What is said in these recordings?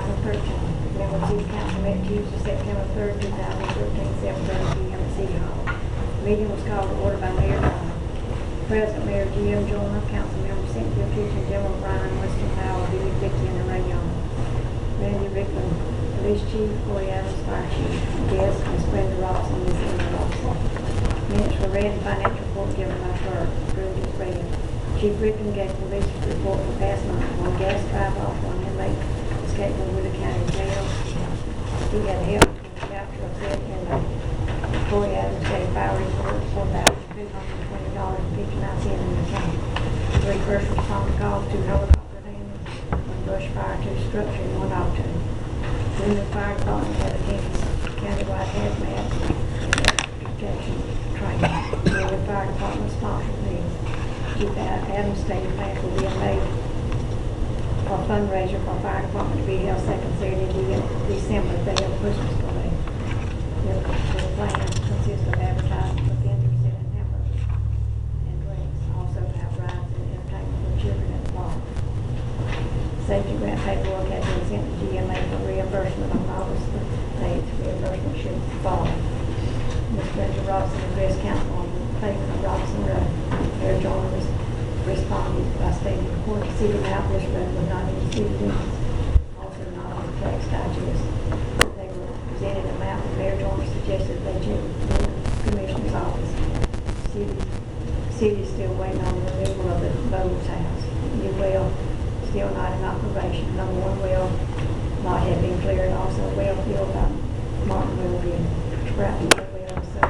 2013. Glenwood City Council met Tuesday, September 3rd, 2013, 7:30 p.m. at City Hall. The meeting was called to order by Mayor Donna. President Mayor Jim Joyner, Councilmember Cynthia Kitchen, General Brian, Winston Powell, Billy Vicky, and Ray Young. Randy Rickland, Police Chief, Corey Adams, Fire Chief. Guest, Ms. Brenda Robson, Ms. Emma Robson. Minutes were read and financial report given by clerk. Approved as read. Chief Rickland gave police report for past month. One gas drive-off, one inmate escaped from Woodland County Jail. He had help with the capture of said inmate. Corey Adams gave fire report $4,220.59 in the account. 3 first responder calls, 2 helicopter landings, 1 brush fire, 2 structure, and 1 auto. Glenwood Fire Department had attended countywide hazmat and protection training. Glenwood Fire Department sponsored these. Chief Adams stated plans will be made for a fundraiser for fire department to be held second Saturday in December, the day of Christmas parade. The plan consists of advertising for vendors selling hamburgers and drinks, also have rides and entertainment for children at the park. Safety grant paperwork has been sent to GMA for reimbursement on August 8th. Reimbursement should follow. Ms. Brenda Robson addressed council on the payment of Robson Road. Mayor Joyner responded by stating, according to City Map, this road was not in the city limits, also not on the tax digest. They were presented a map, and Mayor Joyner suggested they check with the Commissioner's office. City is still waiting on the removal of the Bowles house. New well still not in operation. Number 1 well lot had been cleared. Also, a well field by Martin will be scrapped. The well is so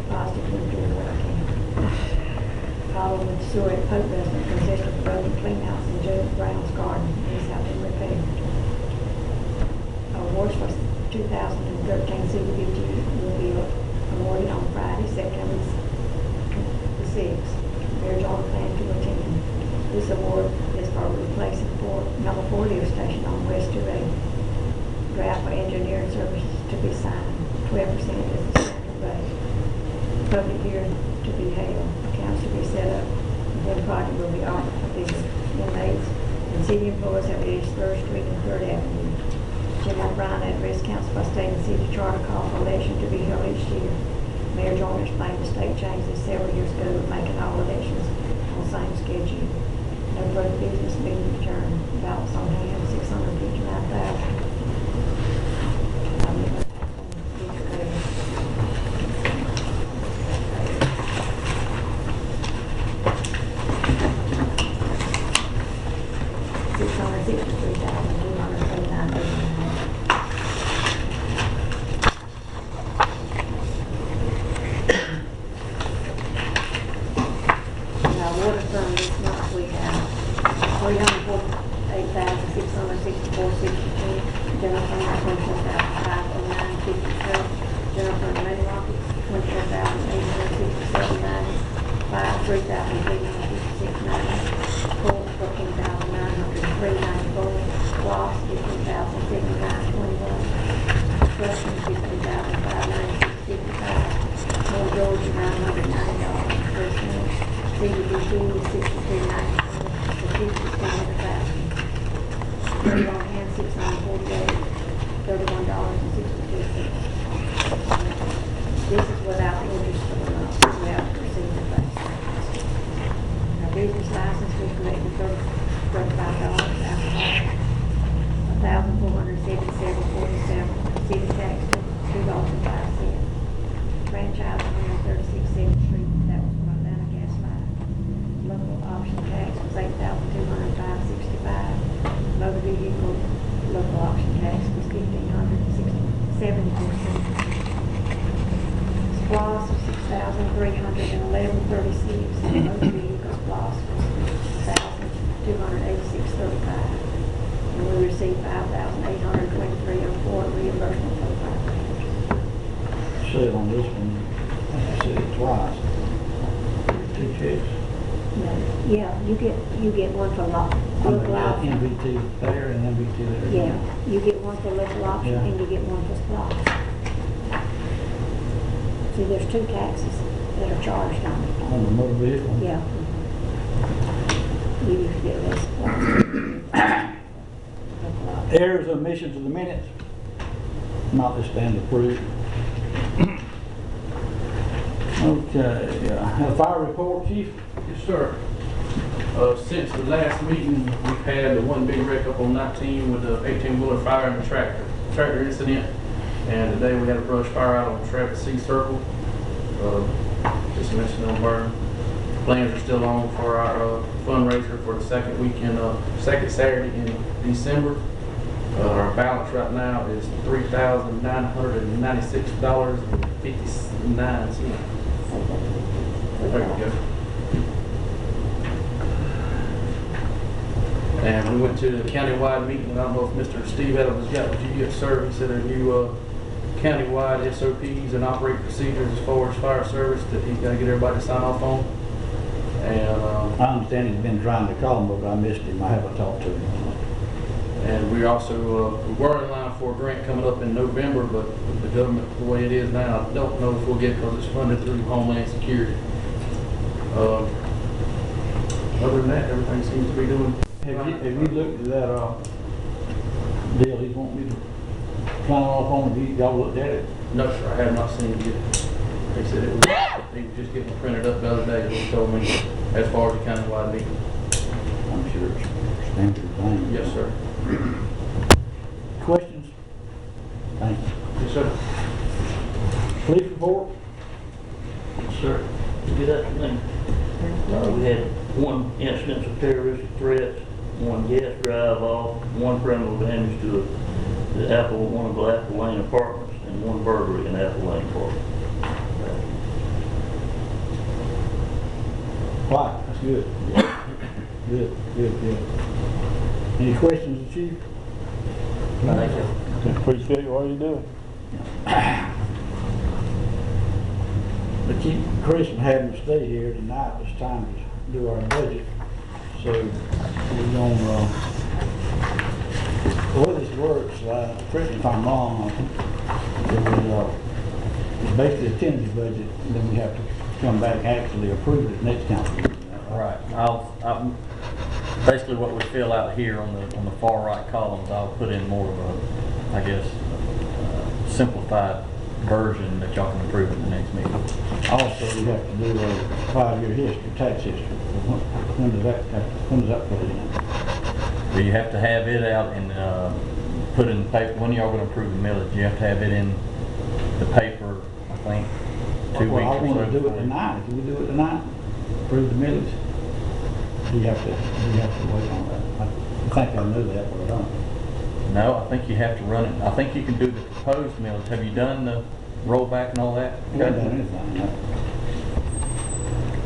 positive nuclear water can. Problem with sewer at Pope Resident consists of the road and clean house in Judge Brown's garden. These have been repaired. Awards for 2013 CDBG will be awarded on Friday, September the 6th. Mayor John plans to attend. This award is for replacing number 4 lift station on West 2A. Draft for engineering services to be signed. 12% is the standard rate. Public hearing to be held. Accounts to be set up. Then the project will be offered for business. Inmates and city employees have reached 3rd Street and 3rd Avenue. Jim O'Brien addressed council by stating city charter call for election to be held each year. Mayor Joyner explained the state changed this several years ago, making all elections on the same schedule. No further business being adjourned. Ballots on hand, 659,000. Water fund this month we have $348,664.62. General fund $24,509.52. General fund money market $24,867.95. $3,356.90. Court $14,903.94. Loss $15,079.21. Construction $15,596.55. More Georgia $990.03. CDBG is $63.94. The fifth is $200,000. Money on hand $648. $31.62. This is without interest for the month. We have to receive the base. Our business license was collected $35. Alcohol $1,477.47. City tax $2.05. Franchise 136 7th Street. That was from Atlanta Gas Line. Local option tax was $8,205.65. Motor vehicle local option tax was $1,574. Splosh was $6,311.36. Motor vehicle splosh was $1,286.35. And we received $5,823.04 reimbursement for the fire payers. Said on this one, I said it twice. 2 checks. No. Yeah, you get one for local option. MVT there and MVT there. Yeah, you get one for local option and you get one for Splosh. See, there's 2 taxes that are charged on it. On the motor vehicle? Yeah. You used to get less Splosh. Local option. Errors or omissions of the minutes? Not this stand approved. Okay, have a fire report, chief? Yes, sir. Since the last meeting, we've had the one big wreck up on 19 with the 18-wheeler fire and the tractor incident. And today we had a brush fire out on Travis C Circle. Just mentioned on burn. Plans are still on for our fundraiser for the second Saturday in December. Our balance right now is $3,996.59. There we go. And we went to the countywide meeting. I don't know if Mr. Steve Adams got what you get, sir. He said a new countywide SOPs and operating procedures as far as fire service that he's got to get everybody to sign off on. And I understand he's been trying to call him, but I missed him. I haven't talked to him. And we also we were in line for a grant coming up in November, but with the government the way it is now, I don't know if we'll get it because it's funded through Homeland Security. Other than that, everything seems to be doing. Have you looked at that deal he's wanting me to sign off on? Y'all looked at it? No, sir, I have not seen it yet. They said he was just getting printed up the other day, he told me, as far as the countywide meeting. I'm sure it's standard thing. Yes, sir. Questions? Thank you. Yes, sir. Police report? Yes, sir. Good afternoon. We had one incident of terroristic threats, one gas drive-off, one criminal damage to one of the Apple Lane apartments, and one burglary in Apple Lane apartment. Wow, that's good. Good. Any questions, Chief? Thank you. Appreciate what you're doing. But keep Chris from having to stay here tonight. It's time to do our budget. So we're going the way this works, correct me if I'm wrong, it's basically a tentative budget, and then we have to come back and actually approve it next council meeting. Right. I'll basically what we fill out here on the far right columns, I'll put in more of a, I guess, simplified version that y'all can approve at the next meeting. Also, we have to do a 5-year history, tax history. When does that put it in? So you have to have it out and put in the paper. When y'all going to approve the millage? You have to have it in the paper, I think, 2 weeks I or so. want to do it tonight. Can we do it tonight? Approve the millage? Do you have to wait on that? I think I knew that, but I don't. No, I think you have to run it. I think you can do the proposed millage. Have you done the rollback and all that? We haven't done anything.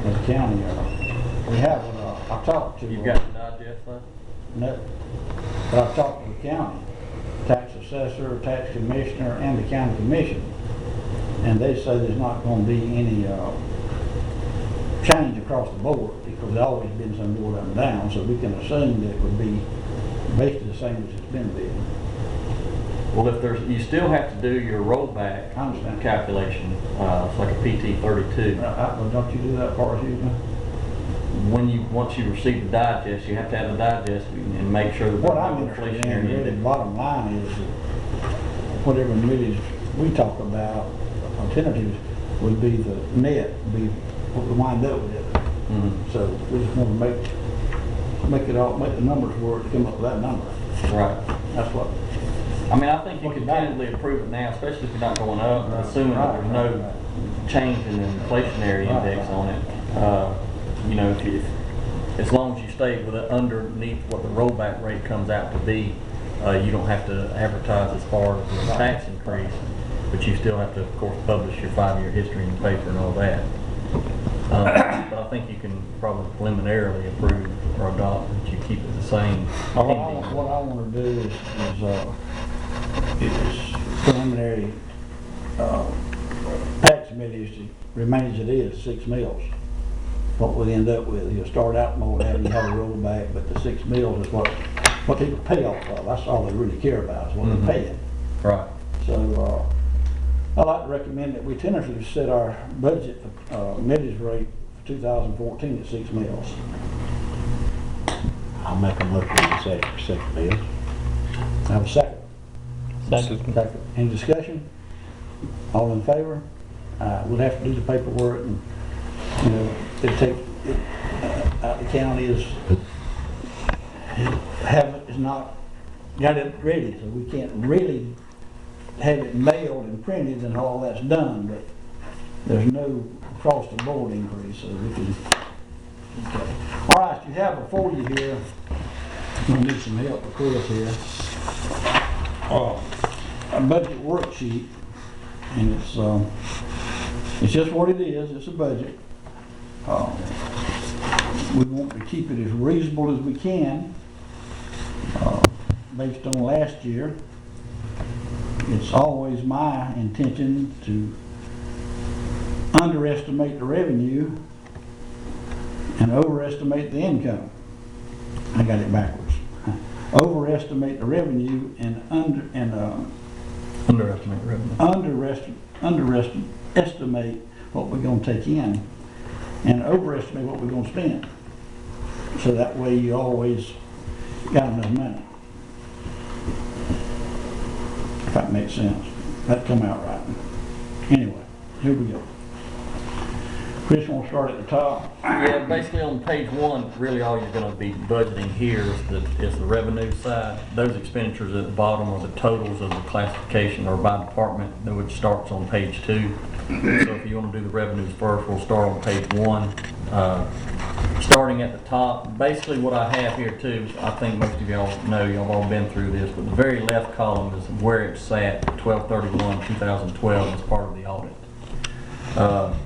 The county, we have, I talked to. You've got the digest left? No, but I've talked to the county, tax assessor, tax commissioner, and the county commission, and they say there's not going to be any change across the board because there's always been some more up and down, so we can assume that it would be basically the same as it's been bid. Well, if you still have to do your rollback I understand. calculation, it's like a PT32. Well, don't you do that part usually? Once you receive the digest, you have to have the digest and make sure that What there's I'm no interested in, inflationary really, index. bottom line is that whatever millage we talk about, alternatives, would be the net, be what we wind up with. So we just want to make the numbers work to come up with that number. Right. That's what. I mean, I think you can tentatively approve it now, especially if you're not going up, assuming that there's no change in the inflationary index on it. You know, as long as you stay with it underneath what the rollback rate comes out to be, you don't have to advertise as far as the tax increase, but you still have to, of course, publish your 5-year history in the paper and all that. But I think you can probably preliminarily approve or adopt that you keep it the same. What I want to do is preliminary tax millage remains as it is, 6 mills. What we'll end up with, you'll start out more having you have a rollback, but the 6 mills is what people pay off of. That's all they really care about is what they're paying. Right. So I'd like to recommend that we tentatively set our budget millage rate for 2014 at 6 mills. I'll make a motion to set it for 6 mills. Have a second? Second. Any discussion? All in favor? We'll have to do the paperwork and, you know, the county is not got it ready, so we can't really have it mailed and printed and all that's done, but there's no across the board increase, so we can. Okay. All right, you have before you here, I'm gonna need some help with Chris here. A budget worksheet, and it's just what it is. It's a budget. We want to keep it as reasonable as we can, based on last year. It's always my intention to underestimate the revenue and overestimate the income. I got it backwards. Overestimate the revenue and Underestimate revenue. underestimate what we're going to take in, and overestimate what we're going to spend. So that way you always got enough money. If that makes sense. That come out right. Anyway, here we go. Chris, want to start at the top? Yeah, basically on page 1, really all you're going to be budgeting here is the revenue side. Those expenditures at the bottom are the totals of the classification or by department, which starts on page 2. So if you want to do the revenues first, we'll start on page 1. Starting at the top, basically what I have here too, I think most of y'all know, y'all have all been through this, but the very left column is where it's sat 12/31/2012 as part of the audit.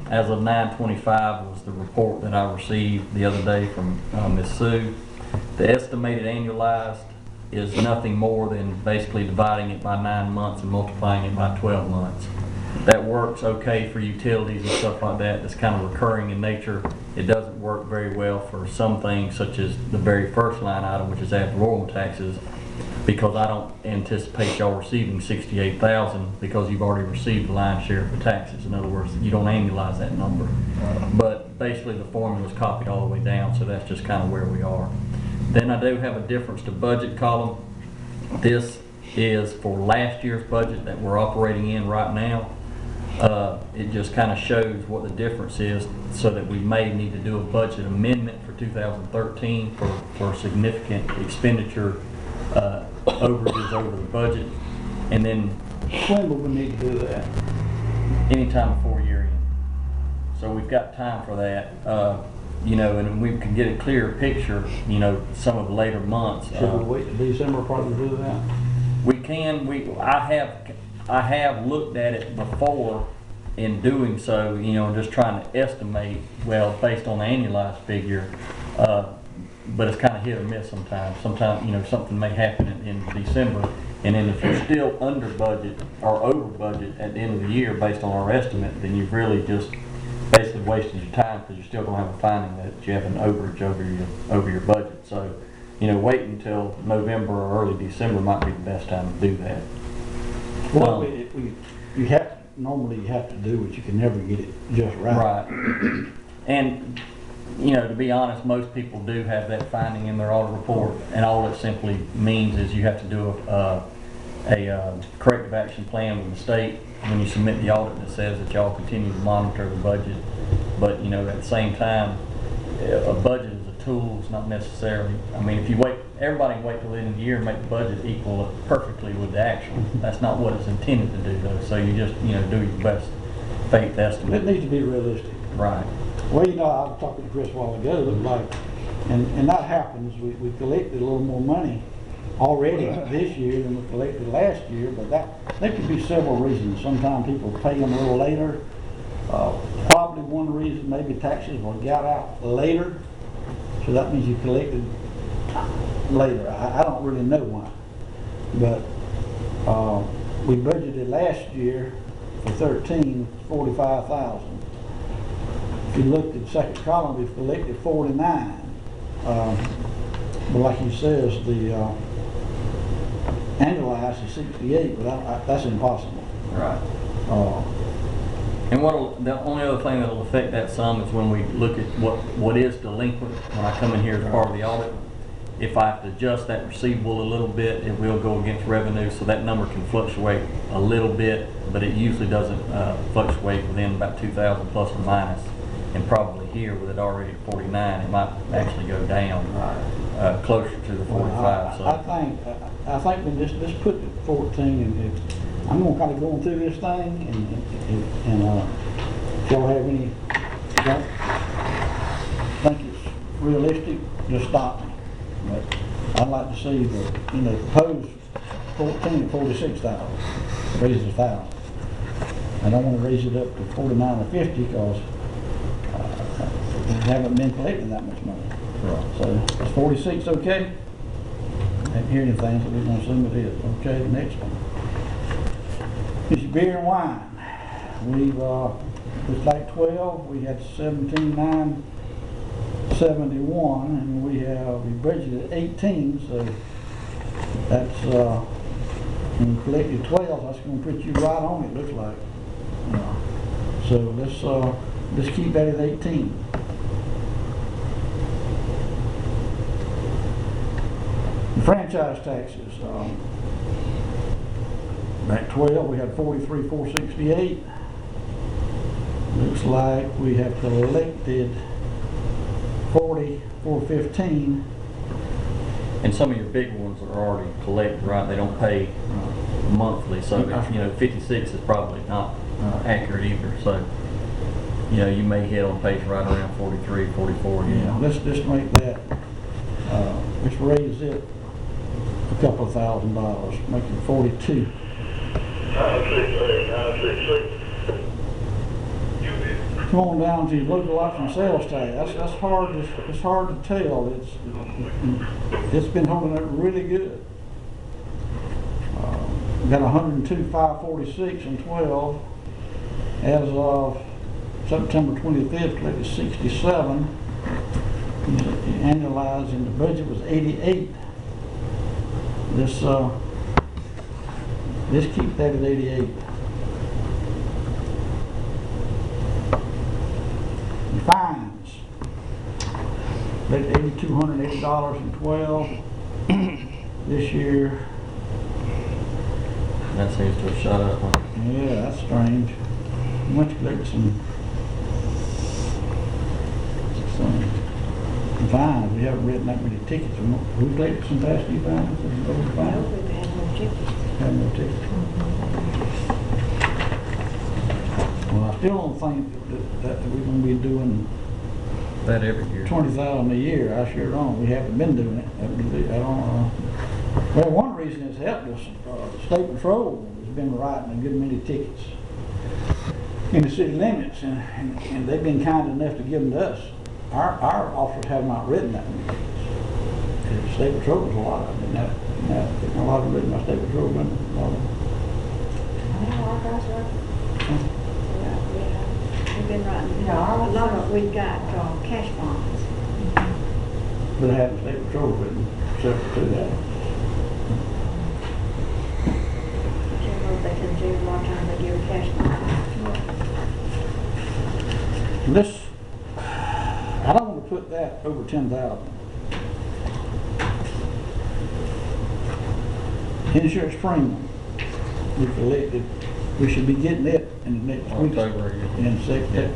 As of 9/25 was the report that I received the other day from Ms. Sue. The estimated annualized is nothing more than basically dividing it by 9 months and multiplying it by 12 months. That works okay for utilities and stuff like that. That's kind of recurring in nature. It doesn't work very well for some things, such as the very first line item, which is ad valorem taxes, because I don't anticipate y'all receiving $68,000 because you've already received the lion's share of the taxes. In other words, you don't annualize that number. But basically the formula is copied all the way down, so that's just kind of where we are. Then I do have a difference to budget column. This is for last year's budget that we're operating in right now. It just kind of shows what the difference is, so that we may need to do a budget amendment for 2013 for significant expenditure overages over the budget. And then When will we need to do that? anytime before year end. So we've got time for that, you know, and we can get a clearer picture, you know, some of the later months. Should we wait till December probably to do that? We can, I have looked at it before in doing so, you know, and just trying to estimate, well, based on the annualized figure, but it's kind of hit or miss sometimes. Sometimes, you know, something may happen in December, and then if you're still under budget or over budget at the end of the year based on our estimate, then you've really just basically wasted your time, because you're still going to have a finding that you have an overage over your budget. So, you know, wait until November or early December might be the best time to do that. Well, you have normally you have to do it. You can never get it just right. Right. And, you know, to be honest, most people do have that finding in their audit report, and all it simply means is you have to do a corrective action plan with the state when you submit the audit that says that y'all continue to monitor the budget. But, you know, at the same time, a budget is a tool. It's not necessarily, I mean, if you wait, everybody can wait till the end of the year and make the budget equal perfectly with the actual. That's not what it's intended to do, though. So you just, you know, do your best faith estimate. It needs to be realistic. Right. Well, you know, I was talking to Chris a while ago. It looked like, and that happens. We collected a little more money already this year than we collected last year, but there could be several reasons. Sometimes people pay them a little later. Probably one reason, maybe taxes were got out later, so that means you collected later. I don't really know why, but we budgeted last year for 13 $45,000. If you looked at the second column, we've collected 49. But like he says, the annualized is 68, but that's impossible. Right. And the only other thing that will affect that sum is when we look at what is delinquent when I come in here as part of the audit. if I have to adjust that receivable a little bit, it will go against revenue, so that number can fluctuate a little bit, but it usually doesn't fluctuate within about 2,000 plus or minus. And probably here with it already at 49, it might actually go down closer to the 45. So I think we just put it at 14, and I'm gonna kind of going through this thing, and if y'all have any, don't think it's realistic, just stop me. But I'd like to see the, proposed 14 at 46,000, raise it 1,000. I don't want to raise it up to 49 or 50 because we haven't been collecting that much money. right. So is 46 okay? I haven't heard anything, so we're going to assume it is. Okay, the next one. It's beer and wine. We've, it's like 12, we had 17,971, and we budgeted 18, so that's, when we collected 12, that's going to put you right on it, looks like. So let's keep that at 18. The franchise taxes, back 12, we had 43,468. Looks like we have collected 40,415. And some of your big ones are already collected, right? They don't pay monthly, so 56 is probably not accurate either. So you may hit on pace right around 43, 44. Yeah, let's just make that. Let's raise it a couple of $1,000, make it 42. Come on down to local option sales tax. That's hard. It's hard to tell. It's been holding up really good. We got 102,546 and 12 as of September 25th. Collected 67. Annualized, and the budget was 88. Let's keep that at 88. Fines. $8,280.12 this year. That seems to have shot up. Huh? Yeah, that's strange. We went to collect some fines. We haven't written that many tickets. We collected some past due fines. No, we've had no tickets. Had no tickets. Well, I still don't think that we're going to be doing That every year. 20,000 a year. I sure don't. We haven't been doing it. I don't. Well, one reason it's helped us, State Patrol has been writing a good many tickets in the city limits, and they've been kind enough to give them to us. Our officers have not written that many tickets. The State Patrol was a lot of them. A lot of them written by State Patrol, but a lot of them. Our guys are. We've been writing, a lot of, we've got cash bonds. But I haven't State Patrol written separate to that. They can do a lot of times they give a cash bond. This, I don't want to put that over 10,000. Insurance premium, we collected, we should be getting it in the next week. In second,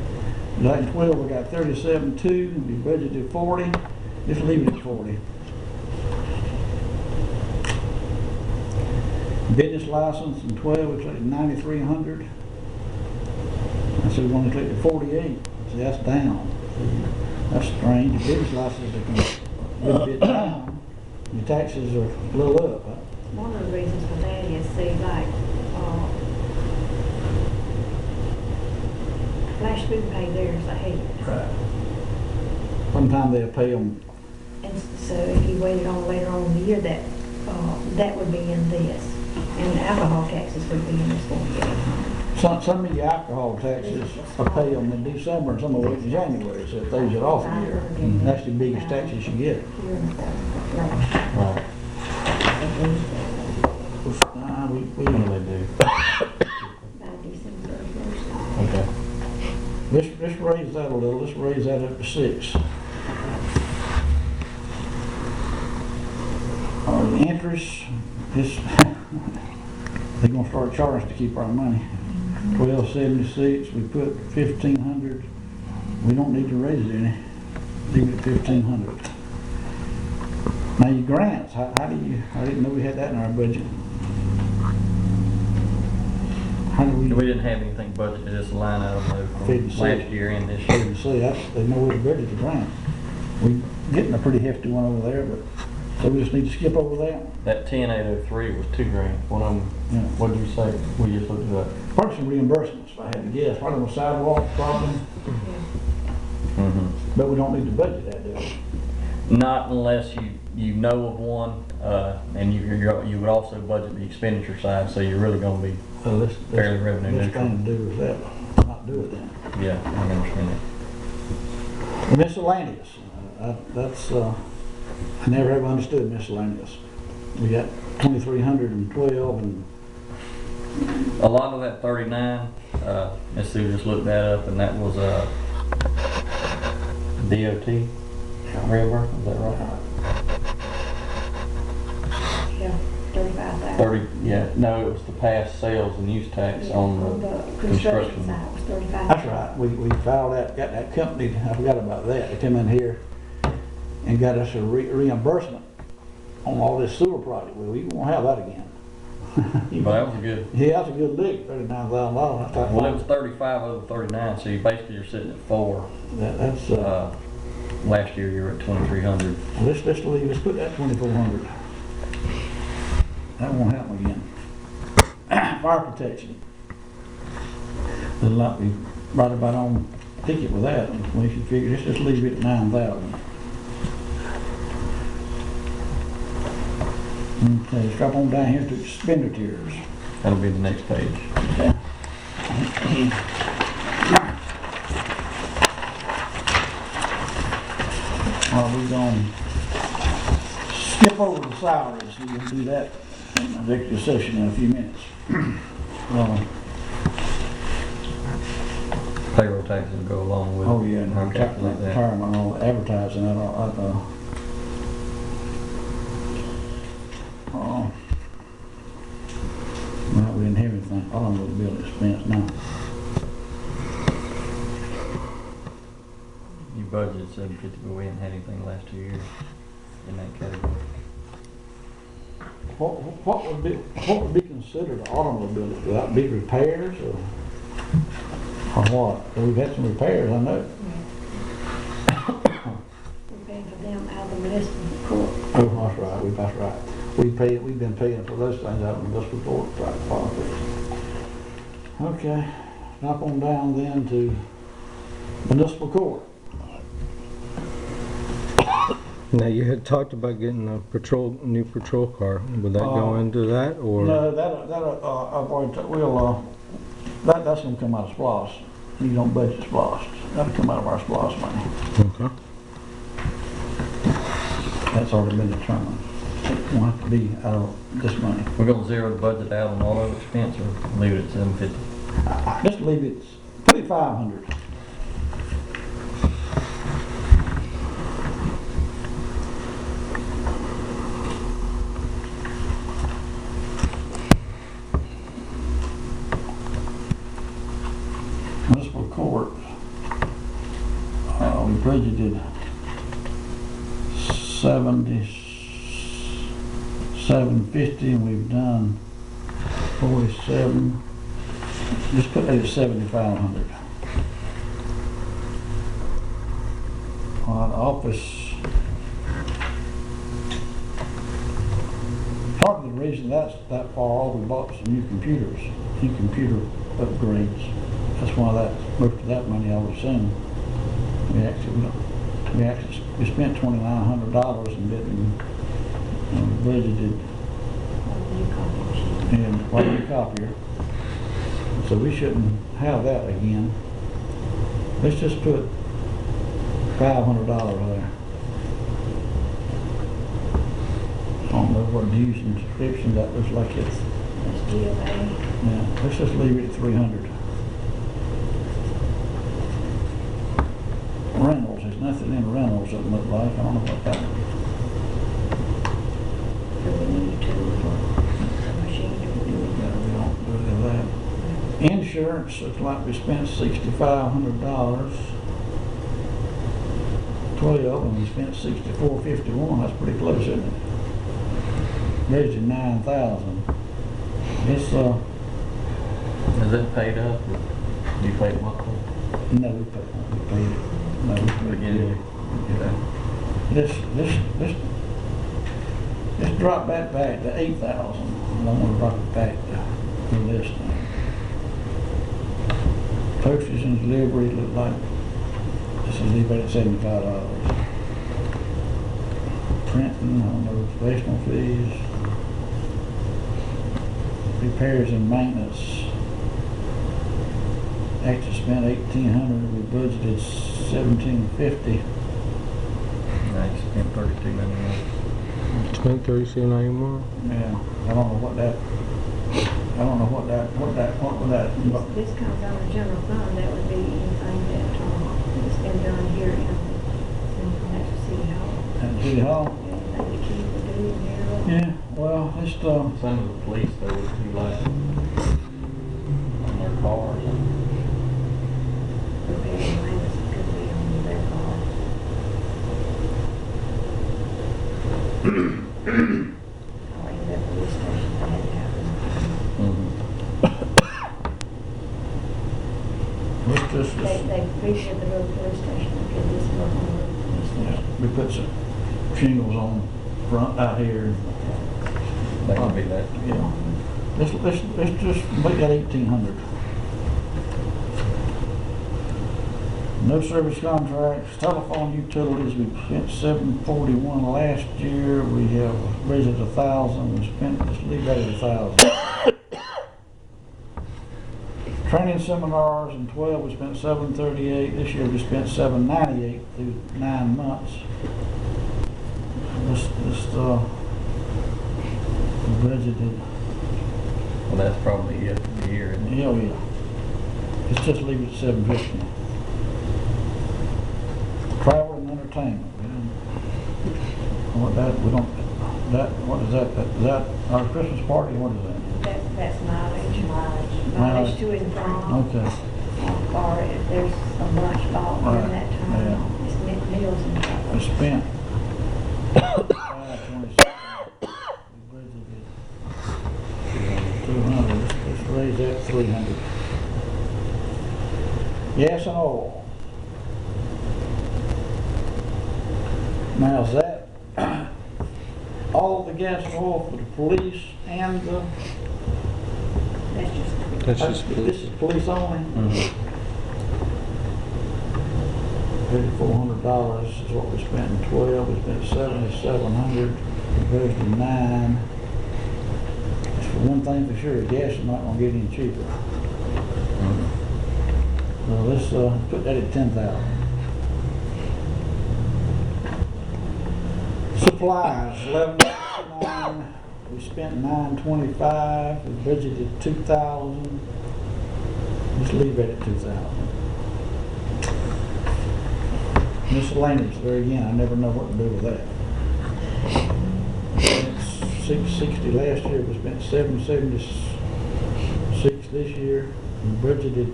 like 12, we got 37.2, we budgeted 40, just leave it at 40. Business license in 12, we collected 9,300. I said we only collected 48, so that's down. That's strange. The business license is a little bit down. Your taxes are a little up. Huh? One of the reasons for that is, see, like, Flash Food pay theirs ahead. Right. Sometimes they'll pay them. And so if you waited on later on in the year, that would be in this. And the alcohol taxes would be in this 48. Some of your alcohol taxes are paid them in December and some of it in January, so it throws it off a year. That's the biggest taxes you get. Right. We What do they do? By December 1st. Okay. let's raise that a little. Let's raise that up to 6. The interest is, they're gonna start charging us to keep our money. 1276, we put 1500. We don't need to raise it any. Leave it at 1500. Now your grants, how do you, I didn't know we had that in our budget. How do We we? didn't have anything budgeted, just a line item though from 56. last year and this year. See, they know where to budget the grant. We getting a pretty hefty one over there, but, so we just need to skip over that. That 10803 was $2,000. One of them, Yeah. what did you say? We just looked it up. Probably some reimbursements, if I had to guess, probably a sidewalk problem, but we don't need to budget that, do we? Not unless you know of one, and you would also budget the expenditure side, so you're really gonna be, Well, let's Fairly revenue Let's neutral. kind of do with that, not do it then. yeah, I understand that. Miscellaneous, that's, I never have understood miscellaneous. We got 2,312 and, A lot of that 39, Ms. Sue just looked that up, and that was, DOT reimbursement, is that right? Yeah, 35,000. 30, yeah, no, it was the past sales and use tax on the construction. side was 35. that's right, we filed that, got that company, I forgot about that, they come in here and got us a reimbursement on all this sewer project. Well, we won't have that again. But that was a good, Yeah, that's a good lick, $39,000. I thought, well, it was 35 over 39, so you basically you're sitting at 4. that's, Last year you were at 2,300. let's leave, let's put that 2,400. That won't happen again. Fire protection. There's a lot, we right about on ticket with that. We should figure, let's just leave it at 9,000. Okay, let's drop on down here to expenditures. That'll be the next page. Okay. We're gonna skip over the salaries. We're gonna do that in the executive session in a few minutes. Payroll taxes will go along with it. Oh, yeah, and I'll calculate that. retirement, and all the advertising, that all, well, we didn't have anything, automobile expense now. You budgeted 750, but we hadn't had anything the last 2 years in that category. What would be considered automobile? Would that be repairs or what? We've had some repairs, I know. We're paying for them out of the municipal court. Oh, that's right. We've been paying for those things out of the municipal court, right, politics. Okay, drop on down then to municipal court. Now, you had talked about getting a new patrol car. Would that go into that, or? No, that's gonna come out of SPOS. You don't budget SPOS. That'll come out of our SPOS money. Okay. That's already been determined. It won't have to be out of this money. We're gonna zero the budget out on auto expense or leave it at 750? Just leave it, put it 500. Municipal court, we budgeted 750, and we've done 47. Just put that at 7,500. The office, part of the reason that's that far off, we bought some new computers, new computer upgrades. That's why most of that money, I would assume. We spent $2,900 and didn't budgeted and one new copier. So we shouldn't have that again. Let's just put $500 there. I don't know what dues and subscription, that looks like it's, That's GLA. yeah, let's just leave it at 300. Rentals, there's nothing in rentals that look like, I don't know what that. do we need to, the machine, do we do We don't do that. Insurance, looks like we spent $6,500. 12, and we spent $64.51. That's pretty close, isn't it? Budgeted $9,000. It's Is it paid up, or do you pay it monthly? no, we paid it. No, we But again, let's drop that back to 8,000. I don't want to drop it back to this thing. Postage and delivery look like this is leave it at $75. Printing, I don't know, professional fees. Repairs and maintenance. Actually spent $1,800. We budgeted $1,750. I spent $32.99. Spent 37 anymore? Yeah, I don't know what that. This comes out of general fund, that would be anything that's been done here in that city hall. At City Hall. Anything the kids would do in here. Yeah, well, just Some of the police, though, would be like, on their cars. Repair and maintenance could be on their car. Or in the police station, they had to have them. let's just They redid the road police station, because this was on the road police yeah, station. we put some shingles on front out here. That would be that. Yeah, let's just make that 1,800. No service contracts, telephone utilities, we spent $741 last year. We have raised it 1,000. We spent, let's leave that at 1,000. Training seminars in 12, we spent $738. This year we spent $798 through 9 months. This budgeted. Well, that's probably it for the year, isn't it? Yeah, yeah. Let's just leave it at $750. Travel and entertainment. What that, we don't, that, what is that? Is that our Christmas party? What is that? That's mileage to and from. Okay. Or if there's a lunch ball during that time, Yeah. it's meals and stuff. We spent 527. We budgeted 200. Let's raise that 300. Gas and oil. Now is that all the gas and oil for the police and the? That's just. That's just This is police only? $3,400 is what we spent in 12, we spent $7,700, we budgeted 9. That's for one thing for sure, gas is not gonna get any cheaper. So let's put that at 10,000. Supplies, 1169, we spent 925, we budgeted 2,000. Let's leave that at 2,000. Miscellaneous, there again, I never know what to do with that. It's 660 last year, we spent 776 this year, we budgeted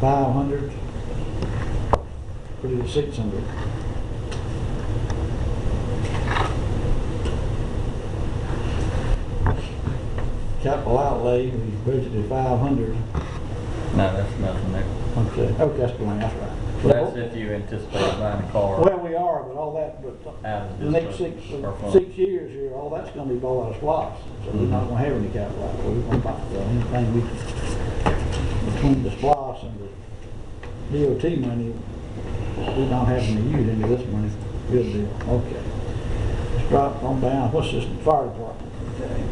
500, put it at 600. Capital outlay, we budgeted 500. No, that's nothing there. Okay, that's blank, that's right. That's if you anticipate buying a car. Well, we are, but all that, Out of the next this or fund. 6 years here, all that's gonna be bought out of SPOS. So we're not gonna have any capital outlay. We're gonna buy anything between the SPOS and the DOT money, we don't have any use any of this money. Good deal, okay. Let's drop on down, what's this, fire department? Okay.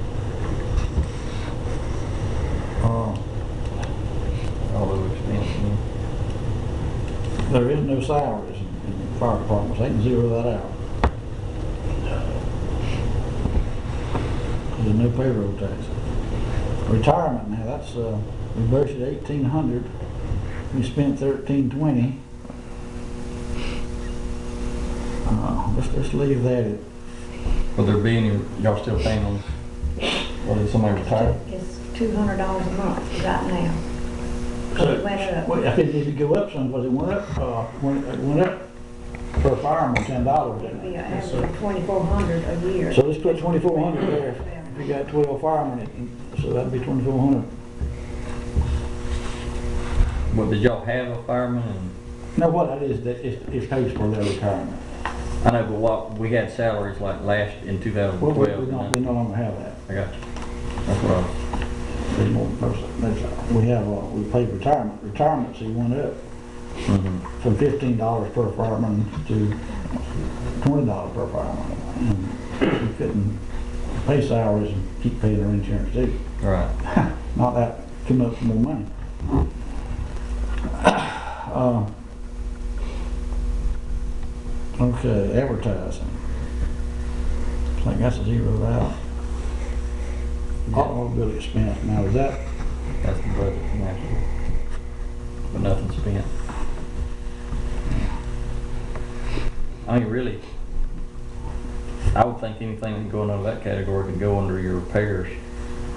Although expensive. There is no salaries in the fire department, so they can zero that out. There's no payroll taxes. Retirement now, that's, we budgeted 1,800, we spent 1,320. Let's leave that at Will there be any, y'all still paying on, or did somebody retire? It's $200 a month right now. So, It went up. well, I think it needs to go up some, because it went up, when it went up for a fireman, $10, It'd didn't be it? an average of $2,400 a year. So let's put 2,400 there. If you got 12 firemen, so that'd be 2,400. Well, did y'all have a fireman? And Now, what that is, that it pays for their retirement. I know, but what, we had salaries like last, in Well, 2012. we no longer have that. I got you. That's what I was. There's more person. We have, we paid retirement. Retirement, so went up from $15 per fireman to $20 per fireman. And we couldn't pay salaries and keep paying their insurance too. Right. Not that, come up with more money. Okay, advertising. I think that's zeroed out. Automobile expense, now is that, That's the budget from last year. But nothing spent. I mean, really, I would think anything going under that category could go under your repairs.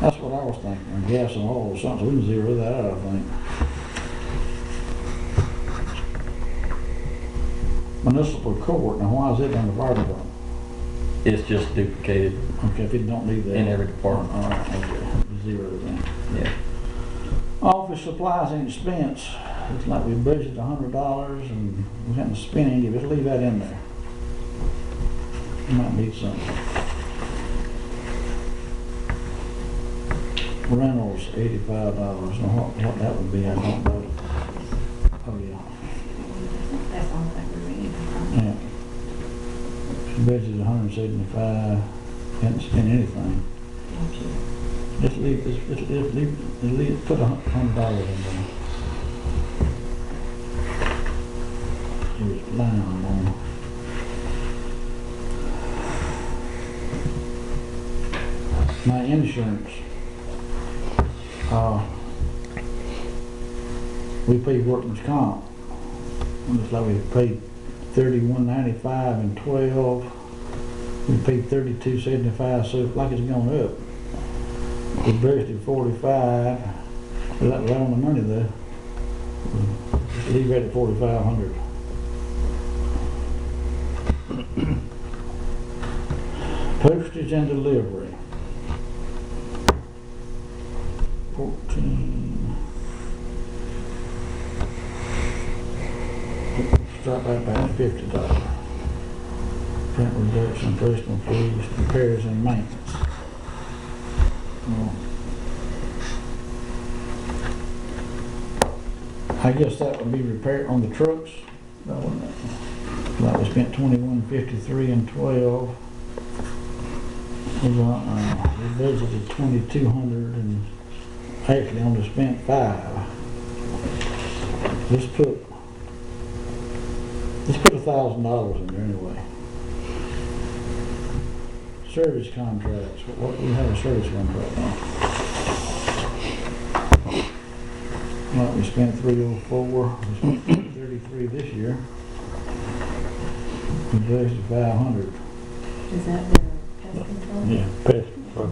that's what I was thinking, or gas and oil or something, so we can zero that out, I think. Municipal court, now why is it on the fire department? It's just duplicated Okay, if it don't need that. in every department. All right, okay, zero then. Yeah. Office supplies and expense, it's like we budgeted $100 and we hadn't spent any of it, leave that in there. You might need something. Rentals, $85, now what that would be, I don't know. Oh, yeah. That's the only thing we really need. Yeah. She budgeted 175, hadn't spent anything. Just leave this, put $100 in there. Here's line on. My insurance, we pay workman's comp. Looks like we paid $31.95 and 12. We paid $32.75, so like it's gone up. We budgeted 45. We're right on the money though. Just leave it at 4,500. Postage and delivery. 14. Start back by $50. Rent reduction, personal fees, repairs and maintenance. I guess that would be repaired on the trucks. That wouldn't it? Like we spent $21.53 and 12. We budgeted $2,200 and actually only spent $5. Let's put $1,000 in there anyway. Service contracts. What we have a service contract now? Well, we spent $304. We spent $33 this year. We budgeted $500. Is that the pest control? Yeah, pest control.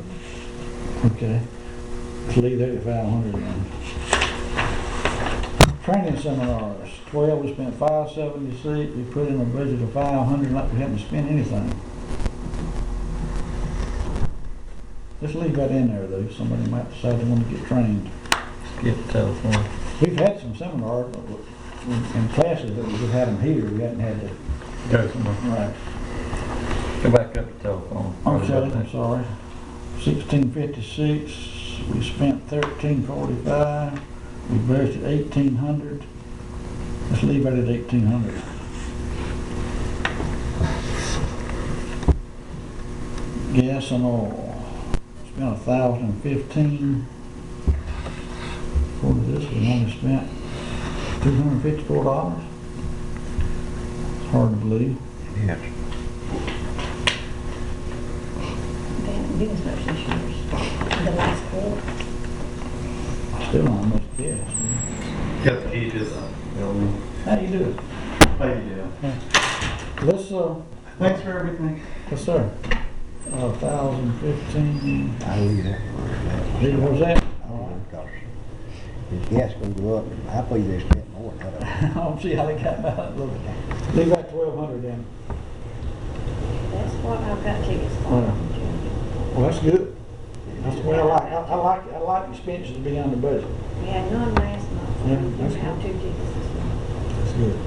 Okay. Let's leave that at $500 then. Training seminars, 12, we spent $576, we put in a budget of $500 like we hadn't spent anything. Let's leave that in there though, somebody might decide they want to get trained. Get the telephone. We've had some seminars in classes, but we've had them here, we hadn't had to. Go somewhere. Right. Go back up the telephone. Okay, I'm sorry. 1656, we spent 1345. We budgeted 1,800. Let's leave it at 1,800. Gas and oil. Spent 1,015. For this, we only spent $254. It's hard to believe. Yeah. They haven't been as much this year. The last quarter. Still not much gas. Got the key to the building. How you doing? How you doing? Let's, Thanks for everything. yes, sir. 1,015. I leave that for that. Leave what's that? Because his gas gonna go up, I believe they spent more than that. I don't see how they got about it. Leave that 1,200 then. That's what I've got tickets for. Well, that's good. That's the way I like it. I like expenses to be under budget. We had none last month, Yeah, we that's have good. 2 tickets this month. That's good.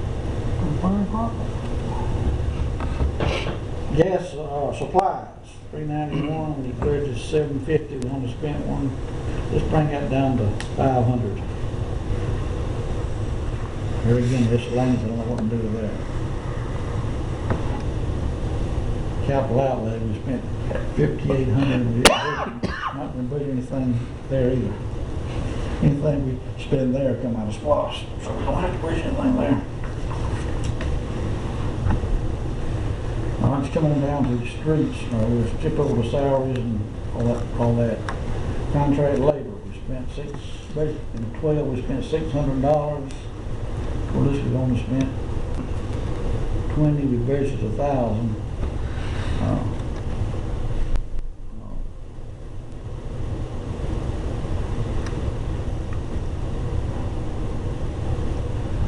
Gas, supplies, $391, the bridge is $750, we only spent one. Let's bring that down to $500. Here again, miscellaneous, I don't know what to do with that. Capital outlay, we spent $5,800, not gonna put anything there either. Anything we spend there come out of SPOS, so we don't have to push anything there. It's coming down to the streets, we'll skip over the salaries and all that. Contract labor, we spent in 12, we spent $600. For this, we only spent 20, we budgeted 1,000.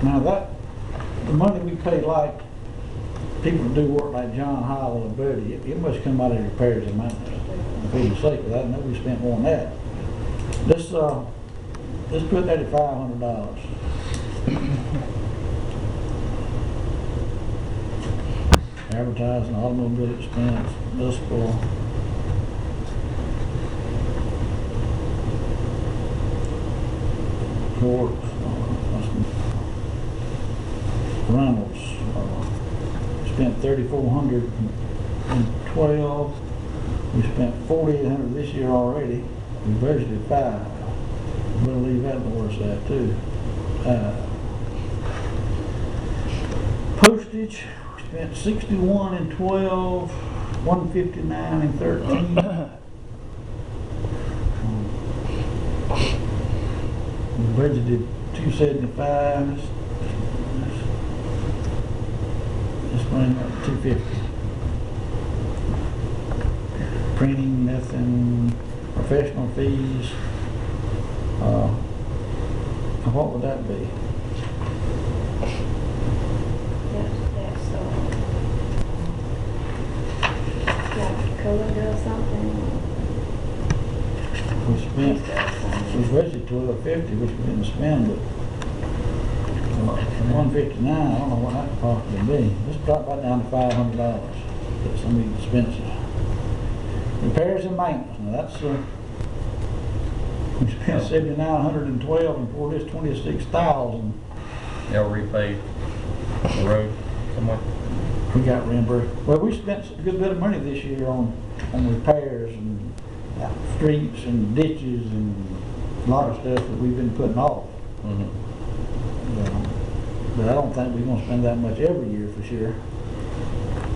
Now the money we pay like people do work like John Howell and Buddy, it must come out of repairs and maintenance. For the sake of that, I know we spent more than that. Let's put that at $500. Advertising, automobile expense, municipal. Court, Reynolds, spent $3,400 in 12. We spent $4,800 this year already. We budgeted $5. We'll leave that in the worst of that too. Postage, we spent $61 in 12, $159 in 13. We budgeted $275. Let's bring up $250. Printing, nothing. Professional fees. What would that be? That's Cohen does something. We spent, we budgeted $1,250, which we didn't spend, but $159, I don't know what that could possibly be. Let's drop that down to $500. Get some of these expenses. Repairs and maintenance. Now that's we spent $7,912 and for this $26,000. Y'all repay the road somewhere? We got reimbursed. Well, we spent a good bit of money this year on repairs and streets and ditches and a lot of stuff that we've been putting off. But I don't think we're going to spend that much every year for sure.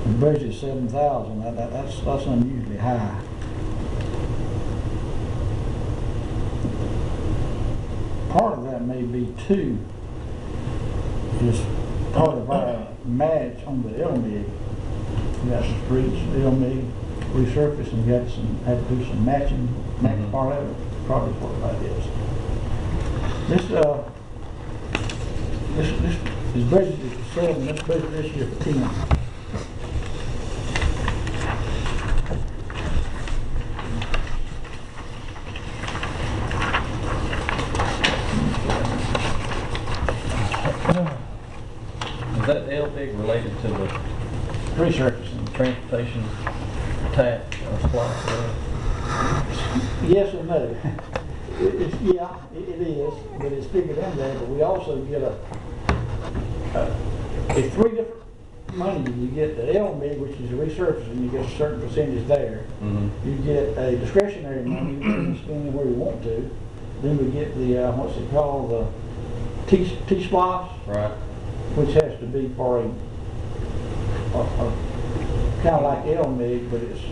The budget's $7,000. That's unusually high. Part of that may be too is part of our match on the LMIG. We got some streets, LMIG resurfaced, and we got had to do some matching. Next part of it, probably work like this. This is budgeted for 7. Let's budget this year for 10. Is that LPIG related to the Resurfacing. transportation tax or supply? Yes and no. It is, but it's figured in there. But we also get it's 3 different money. You get the LMIG, which is resurfacing. You get a certain percentage there. You get a discretionary money. You can spend it where you want to. Then we get the what's it called, the T-SPOS, Right. which has to be for a kind of like LMIG, but it's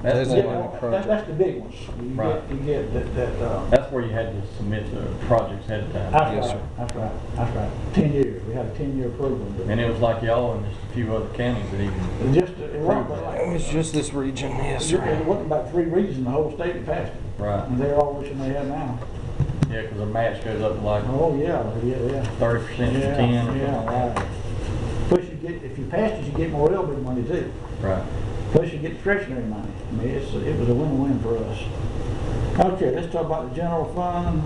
That's That's more it. like, That's the big ones. Right. You get that, that's where you had to submit the projects ahead of time. that's Yes, right, sir. that's right. 10 years, we had a 10-year program. And it was like y'all and just a few other counties that even, It wasn't but like. It was just this region, yes, It sir. wasn't about 3 regions in the whole state that passed it. right, And they're all wishing they had now. yeah, because the match goes up to like Oh, yeah. 30% for 10 or something like Yeah, that. right. Plus if you pass it, you get more LB money too. Right. Plus you get discretionary money. I mean, it was a win-win for us. Okay, let's talk about the general fund.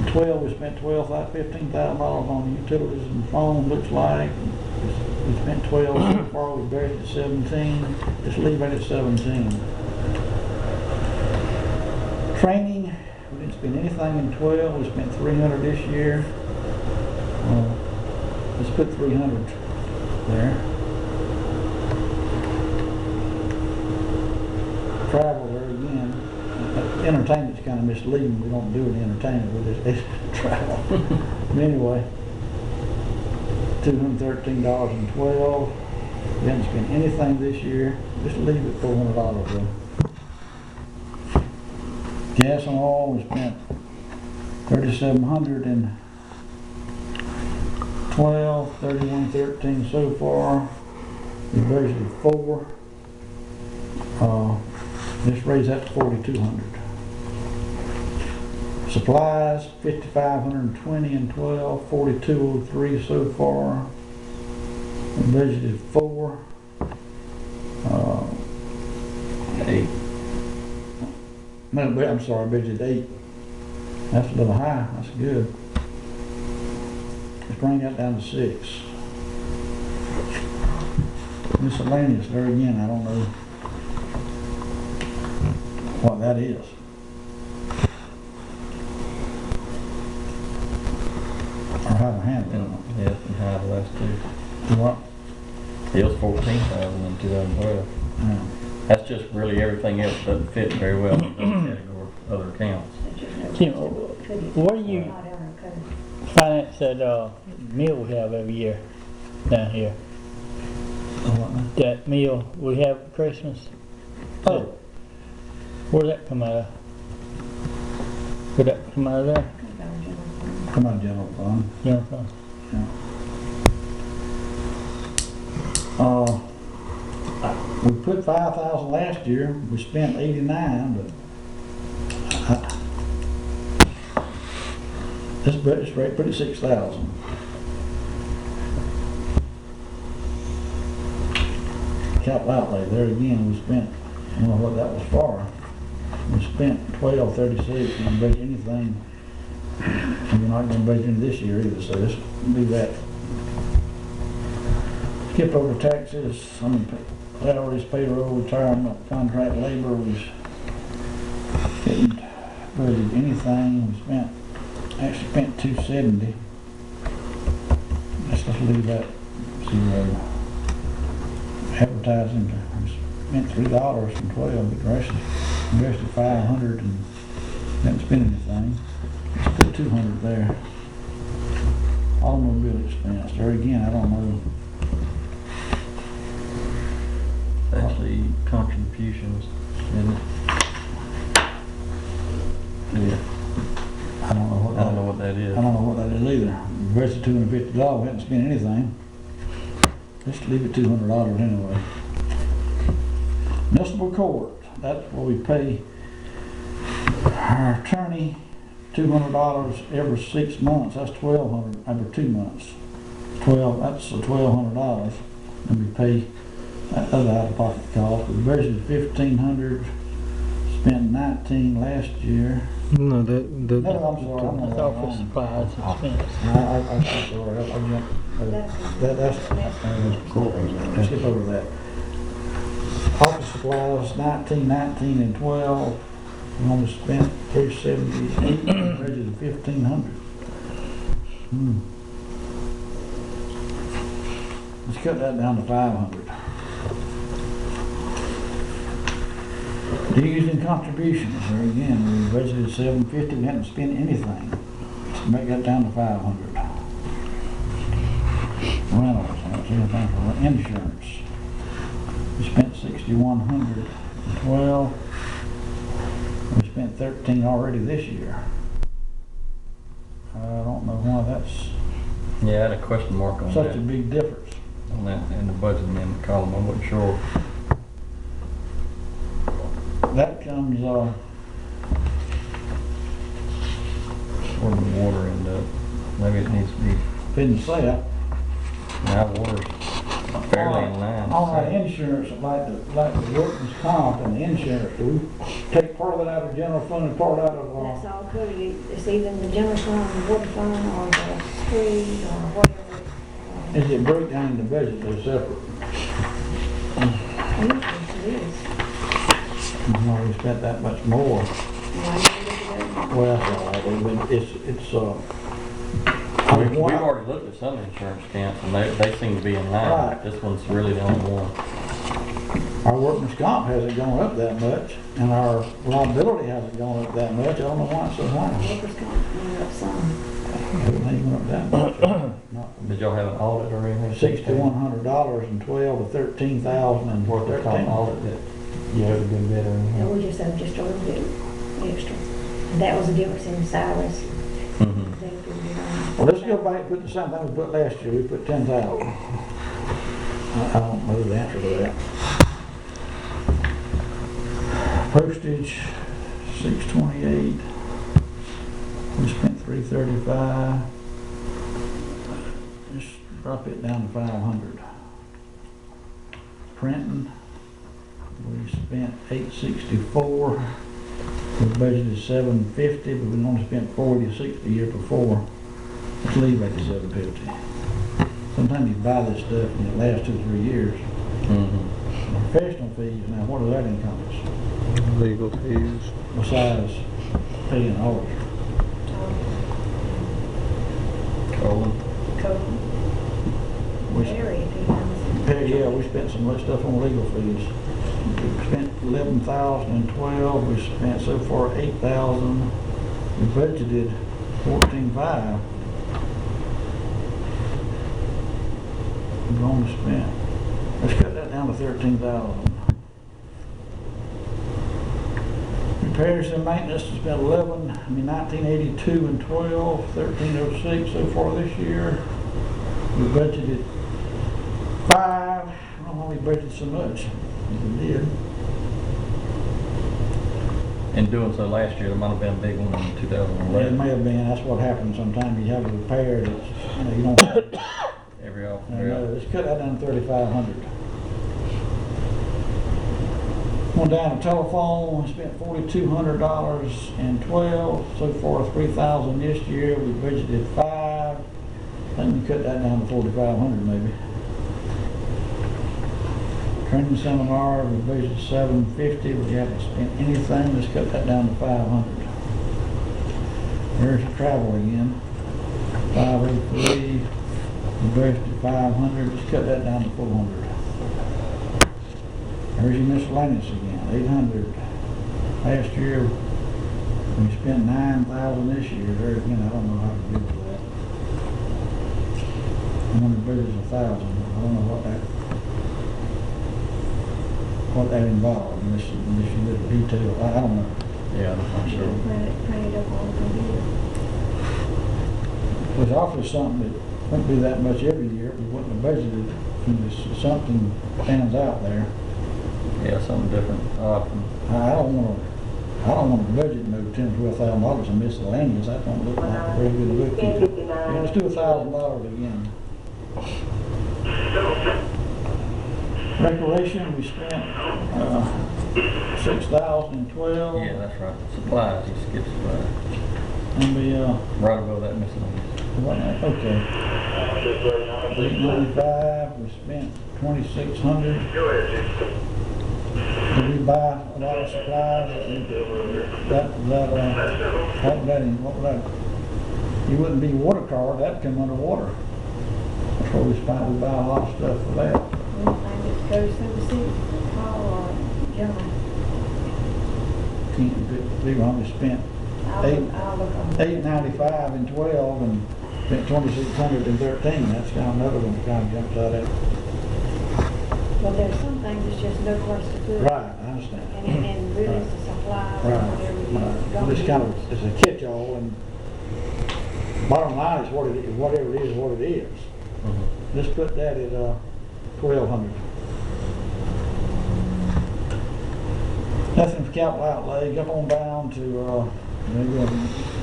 12, we spent $15,000 on utilities and phone, looks like. We spent 12 so far, we buried at 17. Just leave it at 17. Training, we didn't spend anything in 12, we spent 300 this year. Let's put 300 there. Travel there again. Entertainment's kind of misleading. We don't do any entertainment with this. It's travel. But anyway, $213.12. We haven't spent anything this year. Just leave it $400 though. Gas and oil, we spent $3,712, $31.13 so far. We budgeted 4. Let's raise that to $4,200. Supplies, $5,520 and 12, $4,203 so far. We budgeted 4. 8. No, but I'm sorry, budgeted 8. That's a little high. That's good. Let's bring that down to 6. Miscellaneous, there again, I don't know what that is. Or how to handle it. Yeah, and high the last 2. What? It was 14,000 in 2012. Yeah. That's just really everything else doesn't fit very well in those category, other accounts. Tim, what do you finance that meal we have every year down here? That meal we have at Christmas? Oh, Where'd that come out of? Would that come out of there? come on, general fund. General fund? We put 5,000 last year. We spent 89, but this rate put it 6,000. Capital outlay there again. We spent. I don't know what that was for. We spent $12.36. We didn't budget anything. And we're not going to budget any this year either. So let's do that. Skip over taxes. I mean, salaries, payroll, retirement, contract labor. We didn't budget anything. We actually spent $270. Let's just leave that 0. Advertising, we spent $3 from 12, but the rest is 500 and didn't spend anything. Let's put 200 there. Automobile expense. There again, I don't know. Actually, contributions, isn't it? Yeah, I don't know what I don't know what that is. I don't know what that is either. The rest of $250, we haven't spent anything. Let's leave it $200 anyway. Municipal court, that's where we pay our attorney $200 every 6 months. That's $1,200 every 2 months. That's $1,200, and we pay that other out-of-pocket cost. We budgeted $1,500, spent $19 last year. No, No, I'm sorry, I'm That's not all for wrong. supplies and expense. I'm sorry, let's skip over that. Office supplies, 19, and 12. We only spent $378, budgeted $1,500. Let's cut that down to 500. Dues and contributions, there again, we budgeted $750, we hadn't spent anything. Let's make that down to 500. Rentals, I don't see anything for insurance. We spent 6,100 in 12. We spent 13 already this year. I don't know why that's Yeah, I had a question mark on such that. a big difference. On that in the budget amendment column, I wasn't sure. That comes, Where did the water end up? Maybe it needs to be, didn't say it. now water's fairly in line. All our insurance, like the workman's comp and the insurance, do we take part of it out of general fund and part out of, That's all covered. It's even the general fund, the water fund, or the street, or whatever. is it break down in the budget, they're separate? Usually it is. No, we spent that much more. Why do you look at that? Well, that's all right, it's, We've already looked at some insurance accounts and they seem to be in line. Right. This one's really the only one. our workman's comp hasn't gone up that much, and our liability hasn't gone up that much. I don't know why it's so high. Workers' comp went up some. Everything went up that much. Not Did y'all have an audit or anything? $6,100 in 12 to 13,000 in Workers' comp 13. audit that you had a good bit or And anything? we just have just a little bit extra. And that was the difference in salaries. Mm-hmm. They figured it out. Well, let's go back and put the same thing we put last year. We put 10,000. I don't know the answer to that. Postage, 628. We spent 335. Just drop it down to 500. Printing, we spent 864. We budgeted 750, but we only spent 40 or 60 the year before. Let's leave at the 750. Sometimes you buy this stuff and it lasts 2 or 3 years. Mm-hmm. Professional fees, now what does that encompass? Legal fees. Besides paying an auditor? Colin? Code. We Very few. Yeah, we spent some much stuff on legal fees. We spent 11,000 in 12, we spent so far 8,000. We budgeted 14,500. We've only spent, let's cut that down to 13,000. Repairs and maintenance has spent 1982 and 12, 1306 so far this year. We budgeted 5. I don't know why we budgeted so much. We did. In doing so last year, there might have been a big one in It 2011. may have been, that's what happens sometimes. You have a repair that's, you don't. Every off. Let's cut that down to 3,500. Went down to telephone, we spent $4,200 in 12, so far 3,000 this year. We budgeted 5. I think we cut that down to 4,500 maybe. Training seminar, we budgeted 750. We haven't spent anything. Let's cut that down to 500. There's the travel again. 503. We budgeted 500. Let's cut that down to 400. There's your miscellaneous again. 800. Last year we spent 9,000 this year. There again, I don't know how to deal with that. And then the budget's 1,000. I don't know what that involved, unless you did a detail. I don't know. Yeah, I'm not sure. Print it up on the computer. It was obviously something that wouldn't be that much every year. We wouldn't have budgeted. Something stands out there. Yeah, something different. I don't want to budget no $10,000 to $12,000 in miscellaneous. That don't look like a very good bookkeeper. Yeah, let's do $1,000 again. Recreation, we spent 6,000 in 12. Yeah, that's right. Supplies, you skip supplies. And we Right above that miscellaneous. okay. 895. We spent 2,600. Did we buy a lot of supplies? What would that? You wouldn't be water card. That'd come under water. That's where we spent. We buy a lot of stuff for that. Anything that goes through the city hall or general. We only spent I'll look on. 895 in 12 and spent 2,600 in 13. That's kind of another one that kind of jumps out at. Well, there's some things that's just no place to put. Right, I understand. And really it's the supplies Right, and whatever it right. is. Well, it's kind of, it's a catch-all, and bottom line is what it is, whatever it is, what it is. Let's put that at, 1,200. Nothing for capital outlay, come on down to, maybe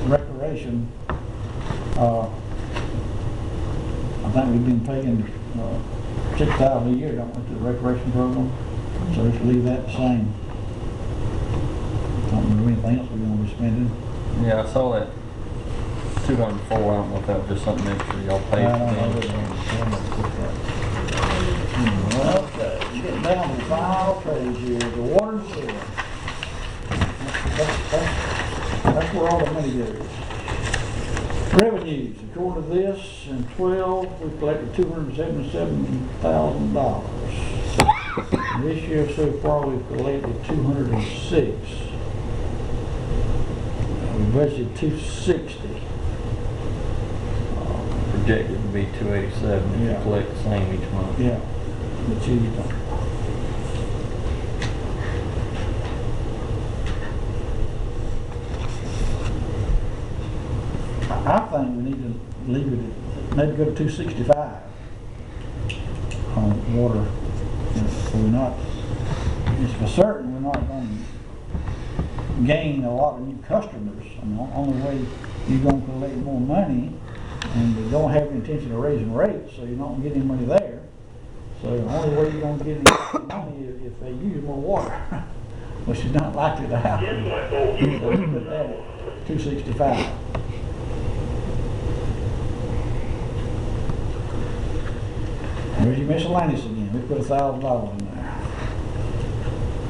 recreation. I think we've been paying, $6,000 a year, don't we, to the recreation program? So let's leave that the same. Don't remember anything else we're gonna be spending. Yeah, I saw that 204, I don't know if that was just something extra y'all paid. I don't know. Okay, getting down to the final page here, the water and sewer. That's where all the money goes. Revenues, according to this, in 12, we collected $277,000. This year so far, we've collected 206. We budgeted 260. Projected to be 287 if Yeah. you collect the same each month. Yeah, but you don't. I think we need to leave it at, maybe go to 265 on water. So we're not, it's for certain we're not going to gain a lot of new customers. I mean, the only way you're going to collect more money, and they don't have any intention of raising rates, so you're not going to get any money there. So the only way you're going to get any money is if they use more water, which is not likely to happen. So we put that at 265. There's your miscellaneous again. We put $1,000 in there.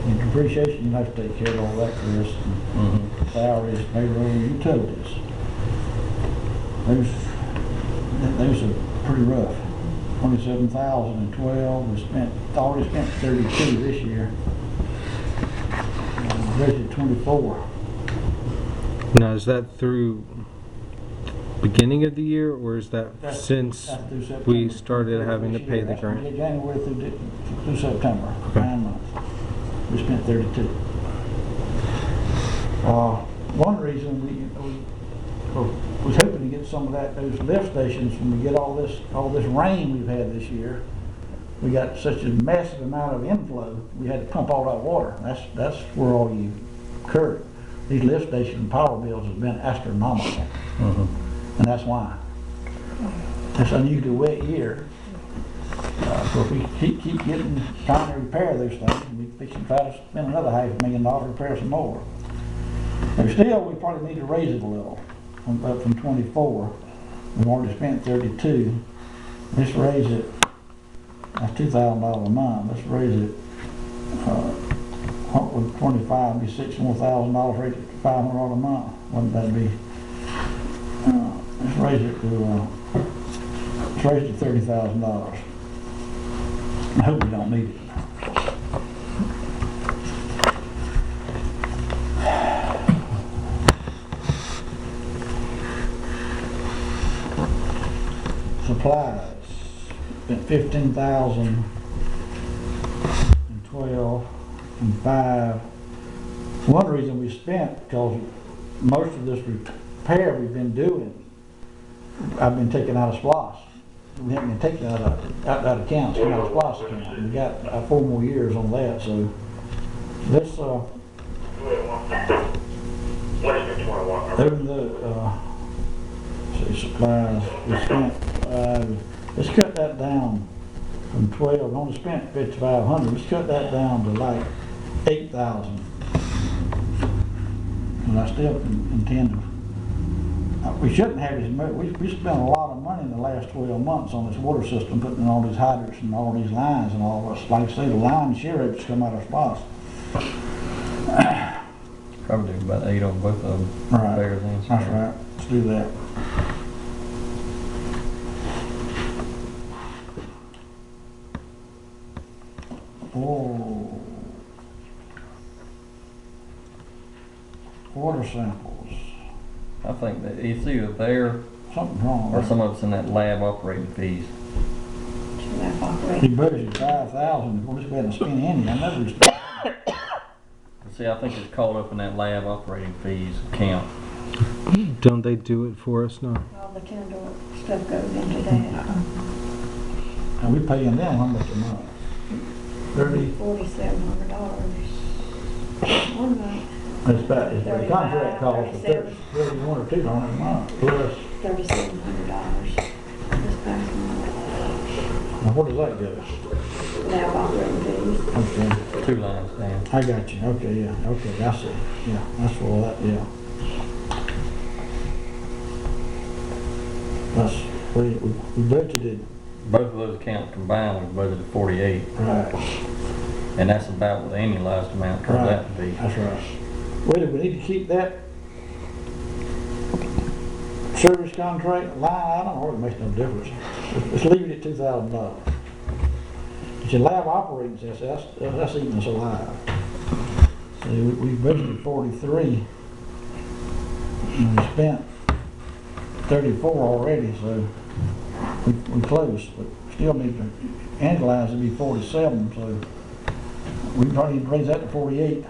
In depreciation, you have to take care of all that, Chris. Salaries, payroll, utilities. Those are pretty rough. 27,012. We already spent 32 this year. Budget 24. Now, is that through beginning of the year, or is that since That's through September. we started having to pay the That's from grant? January through September, Okay. 9 months. We spent 32. One reason we was hoping to get some of those lift stations when we get all this rain we've had this year. We got such a massive amount of inflow, we had to pump all that water. That's where all you incurred. These lift station power bills have been astronomical. And that's why. It's an unusually wet year. So if we keep trying to repair those things, we can try to spend another $500,000 to repair some more. But still, we probably need to raise it a little, up from 24. We've already spent 32. Let's raise it. That's $2,000 a month. Let's raise it. What would 25 be? $6 more, raise it to $500 a month. Wouldn't that be? Let's raise it to $30,000. I hope we don't need it. Supplies, spent 15,000 and 12 and 5. One reason we spent, because most of this repair we've been doing, I've been taking out of SPLOST. We haven't been taking out of accounts, out of SPLOST account. We got 4 more years on that, so this, over the, see, supplies, we spent, let's cut that down from 12, we only spent 5,500, let's cut that down to like 8,000. And I still intend to, we shouldn't have as much, we spent a lot of money in the last 12 months on this water system, putting in all these hydrants and all these lines and all this. Like I say, the line share rates come out of SPLOST. Probably do about 8 on both of them. Right, Better than that's right, let's do that. Oh. Water samples. I think that it's either there Something's wrong or with some of it's in that lab operating fees. Lab operating He budgeted 5,000, of course, we hadn't spent any, I never spent. See, I think it's caught up in that lab operating fees account. Don't they do it for us now? All the tender stuff goes into that. And we paying them how much a month? 30, $4,700. One month, it's about, it's the contract cost of 37. 31 or 200 a month, plus, $3,700 this past month. now where does that go? Lab operating fees. Okay, 2 lines down. I got you, okay, yeah, okay, I see, yeah, that's for that, yeah. That's, we budgeted, Both of those accounts combined, we budgeted 48, right, and that's about what the annualized amount turns out to be. that's right. Well, do we need to keep that service contract line item, or it makes no difference? Let's leave it at $2,000. It's your lab operating expense, that's eating us alive. See, we budgeted 43, and we spent 34 already, so we close, but still need to analyze it be 47, so we probably need to raise that to 48.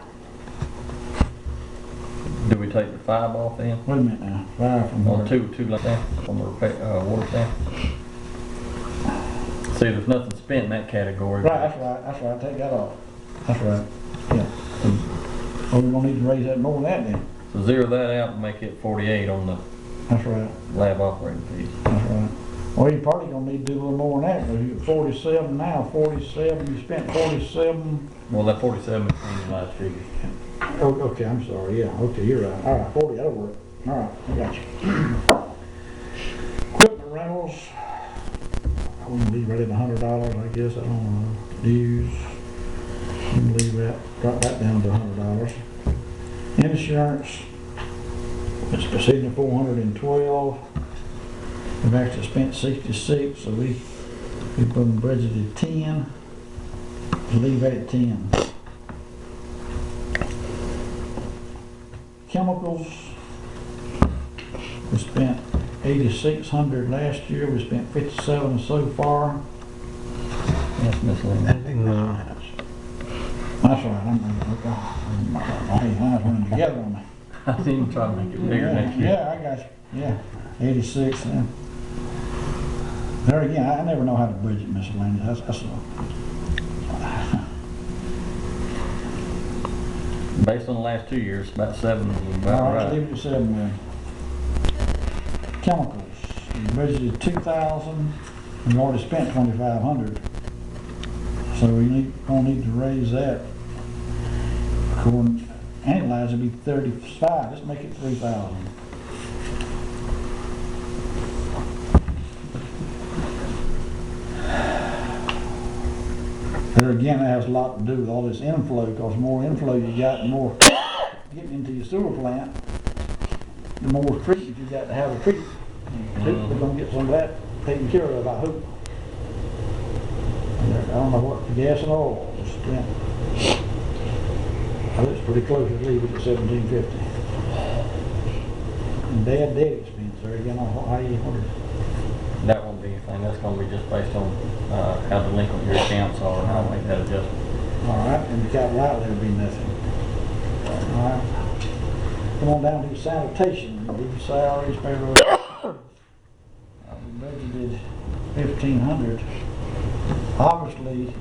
Do we take the 5 off then? Wait a minute now, 5 from On where? 2 like that, on the water staff? See, there's nothing spent in that category. Right, that's right, take that off. That's right, yeah. Oh, we're gonna need to raise that more than that then. So zero that out and make it 48 on the That's right, lab operating fees. that's right. Well, you're probably gonna need to do a little more than that, because you're at 47 now, 47, you spent 47. Well, that 47 is the annualized figure. Oh, okay, I'm sorry, yeah, okay, you're right. All right, 40, that'll work. All right, I got you. Equipment rentals, I wouldn't leave right at $100, I guess, I don't know. Dues, you can leave that, drop that down to $100. Insurance, it's proceeding at 412. We've actually spent 66, so we budgeted 10. Leave that at 10. Chemicals, we spent 8,600 last year, we spent 57 so far. That's miscellaneous. No. That's right, I hate lines running together on me. I didn't even try to make it bigger next year. Yeah, I got you, yeah, 86, yeah. There again, I never know how to budget miscellaneous, that's Based on the last 2 years, about 7 is all about right, right. leave it at 7 then. Chemicals, we budgeted 2,000, we already spent 2,500. So we gonna need to raise that. According, analyze it'd be 35, let's make it 3,000. There again, that has a lot to do with all this inflow, because the more inflow you got, the more getting into your sewer plant, the more treatment you got to have a treatment. We're gonna get some of that taken care of, I hope. I don't know what, gas and oil was spent. Oh, it's pretty close to leave it at 1,750. And debt expense, there again, how you, what is, That won't be anything, that's gonna be just based on how delinquent your accounts are and how to make that adjustment. all right, and the capital outlay would be nothing. All right. Come on down to sanitation, these salaries, payroll. We budgeted 1,500. Obviously,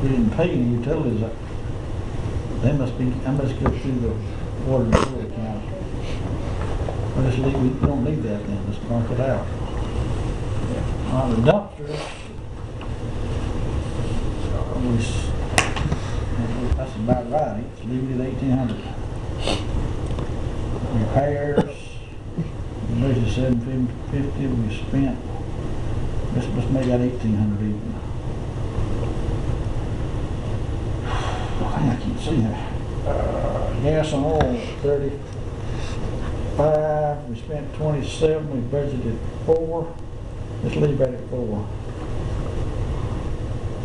we didn't pay any utilities. They must be, I must go through the water and sewer account. Well, let's leave, we don't need that then, let's mark it out. On the dumpsters, that's about right, let's leave it at 1,800. Repairs, we budgeted 750, we spent, let's make that 1,800 even. I can't see that. Gas and oil, 35, we spent 27, we budgeted 4. Let's leave that at 4.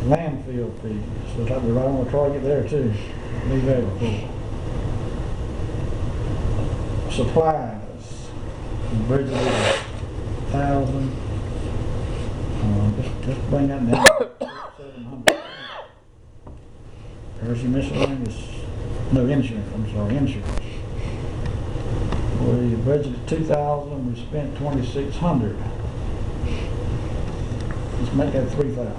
Landfill fees, so we're right on the target there too. Leave that at 4. Supplies, we budgeted 1,000. Just bring that down to 700. There's your miscellaneous, no insurance, I'm sorry, insurance. We budgeted 2,000, we spent 2,600. Let's make that 3,000.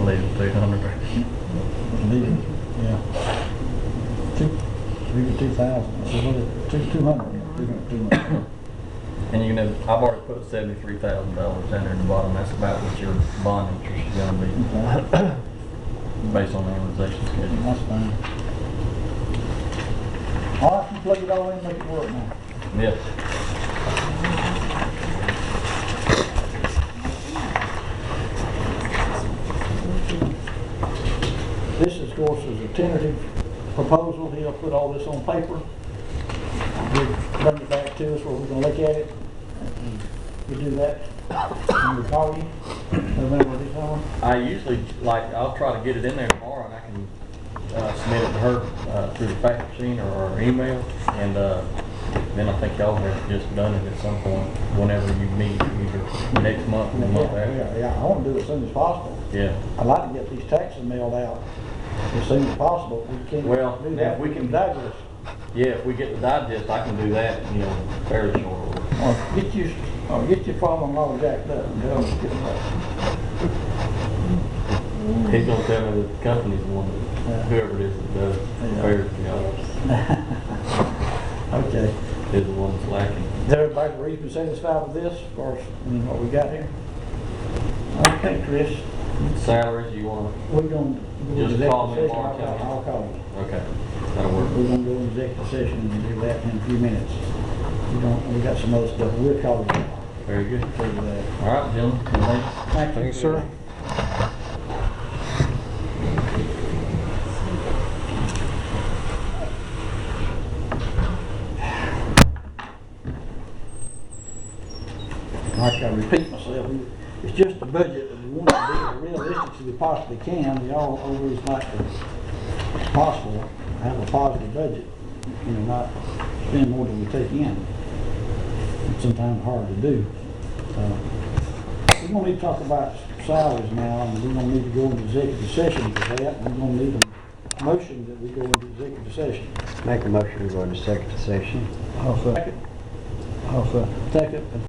Leave it 200. Leave it, yeah. Leave it 2,000, so what is it, 200, 200. And you know, I've already put $73,000 down there at the bottom. That's about what your bond interest is gonna be, based on the amortization schedule. That's fine. All right, you plug it all in, make it work now. Yeah. This, of course, is a tentative proposal. He'll put all this on paper. He'll bring it back to us where we're gonna look at it. We do that, and we call you. Remember this on? I usually, I'll try to get it in there tomorrow and I can submit it to her through the fax machine or email. And then I think y'all have just done it at some point, whenever you meet, either next month or the month after. Yeah, I want to do it as soon as possible. Yeah. I'd like to get these taxes mailed out as soon as possible. We can't Well, do if that. we can- digest. Yeah, if we get the digest, I can do that, fairly short order. Or get your father-in-law jacked up and tell him to get it up. He's gonna tell me that the company's the one that, whoever it is that does affairs jobs, Okay. is the one that's lacking. Is everybody reasonably satisfied with this, as far as what we got here? Okay, Chris, Salaries, you wanna, we're gonna go Just to call me executive session. tomorrow, I'll call you. okay, that'll work. We're gonna go into executive session and do that in a few minutes. We got some other stuff, we'll call you. Very good. For that. All right, gentlemen, thanks. Thank you. Thanks, sir. Like I repeat myself, it's just a budget that we want to be as realistic as we possibly can. We all always like to, if possible, have a positive budget, not spend more than we take in. It's sometimes hard to do. We're gonna need to talk about salaries now, and we're gonna need to go into executive session for that. We're gonna need a motion that we go into executive session. Make a motion to go into executive session. Second. Second.